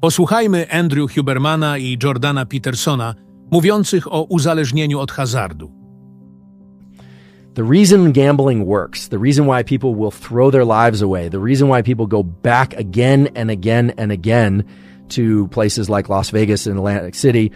Posłuchajmy Andrew Hubermana i Jordana Petersona mówiących o uzależnieniu od hazardu. The reason gambling works, the reason why people will throw their lives away, the reason why people go back again and again and again to places like Las Vegas and Atlantic City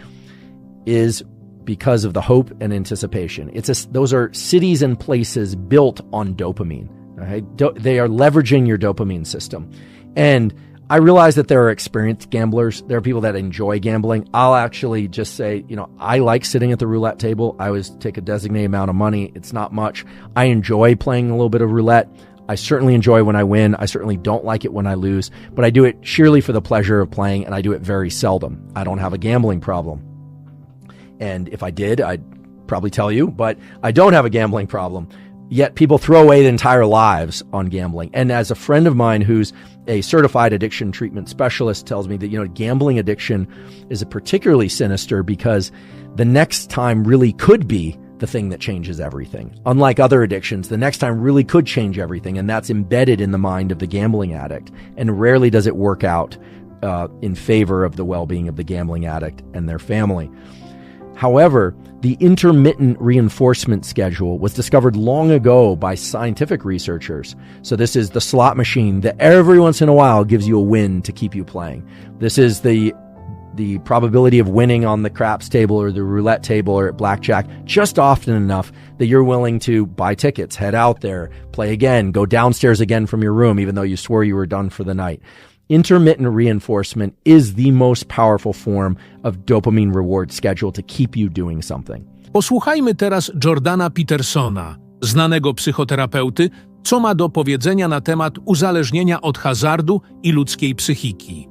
is because of the hope and anticipation. Those are cities and places built on dopamine. Okay? They are leveraging your dopamine system. And I realize that there are experienced gamblers. There are people that enjoy gambling. I'll actually just say, I like sitting at the roulette table. I always take a designated amount of money. It's not much. I enjoy playing a little bit of roulette. I certainly enjoy when I win. I certainly don't like it when I lose, but I do it sheerly for the pleasure of playing, and I do it very seldom. I don't have a gambling problem. And if I did, I'd probably tell you, but I don't have a gambling problem. Yet people throw away their entire lives on gambling. And as a friend of mine who's a certified addiction treatment specialist tells me that, gambling addiction is particularly sinister because the next time really could be the thing that changes everything. Unlike other addictions, the next time really could change everything, and that's embedded in the mind of the gambling addict. And rarely does it work out in favor of the well-being of the gambling addict and their family. However, the intermittent reinforcement schedule was discovered long ago by scientific researchers. So this is the slot machine that every once in a while gives you a win to keep you playing. This is the probability of winning on the craps table or the roulette table or at blackjack just often enough that you're willing to buy tickets, head out there, play again, go downstairs again from your room even though you swore you were done for the night. Intermittent reinforcement is the most powerful form of dopamine reward schedule to keep you doing something. Posłuchajmy teraz Jordana Petersona, znanego psychoterapeuty, co ma do powiedzenia na temat uzależnienia od hazardu i ludzkiej psychiki.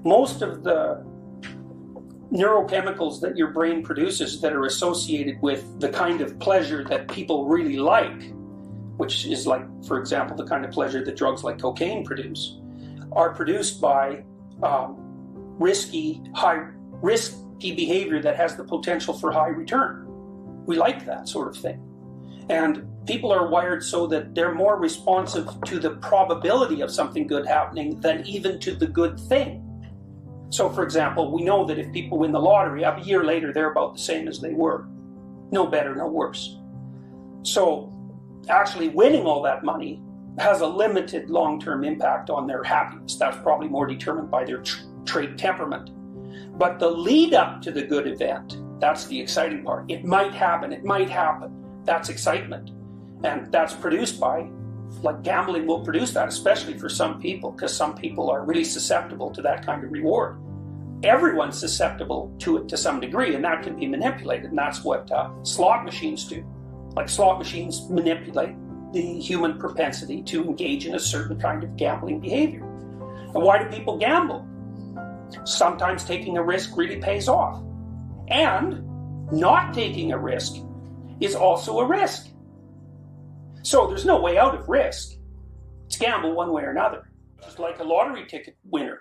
Most of the neurochemicals that your brain produces that are associated with the kind of pleasure that people really like, which is like, for example, the kind of pleasure that drugs like cocaine produce, are produced by risky behavior that has the potential for high return. We like that sort of thing. And people are wired so that they're more responsive to the probability of something good happening than even to the good thing. So, for example, we know that if people win the lottery, a year later, they're about the same as they were. No better, no worse. So, actually winning all that money has a limited long-term impact on their happiness. That's probably more determined by their trait temperament. But the lead up to the good event, that's the exciting part. It might happen. That's excitement. And that's produced by, like gambling will produce that, especially for some people, because some people are really susceptible to that kind of reward. Everyone's susceptible to it to some degree, and that can be manipulated. And that's what slot machines do. Like slot machines manipulate the human propensity to engage in a certain kind of gambling behavior. And why do people gamble? Sometimes taking a risk really pays off. And not taking a risk is also a risk. So there's no way out of risk. It's gamble one way or another. Just like a lottery ticket winner.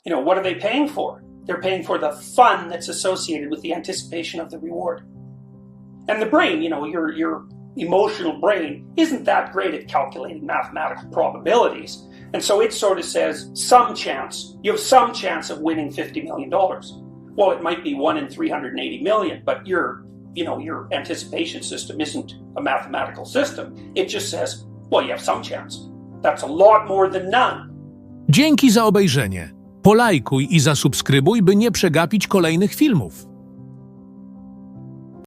What are they paying for? They're paying for the fun that's associated with the anticipation of the reward. And the brain, your emotional brain isn't that great at calculating mathematical probabilities. And so it sort of says you have some chance of winning $50 million. Well, it might be 1 in 380 million, but your anticipation system isn't a mathematical system. It just says, well, you have some chance. That's a lot more than none. Dzięki za obejrzenie. Polajkuj i zasubskrybuj, by nie przegapić kolejnych filmów.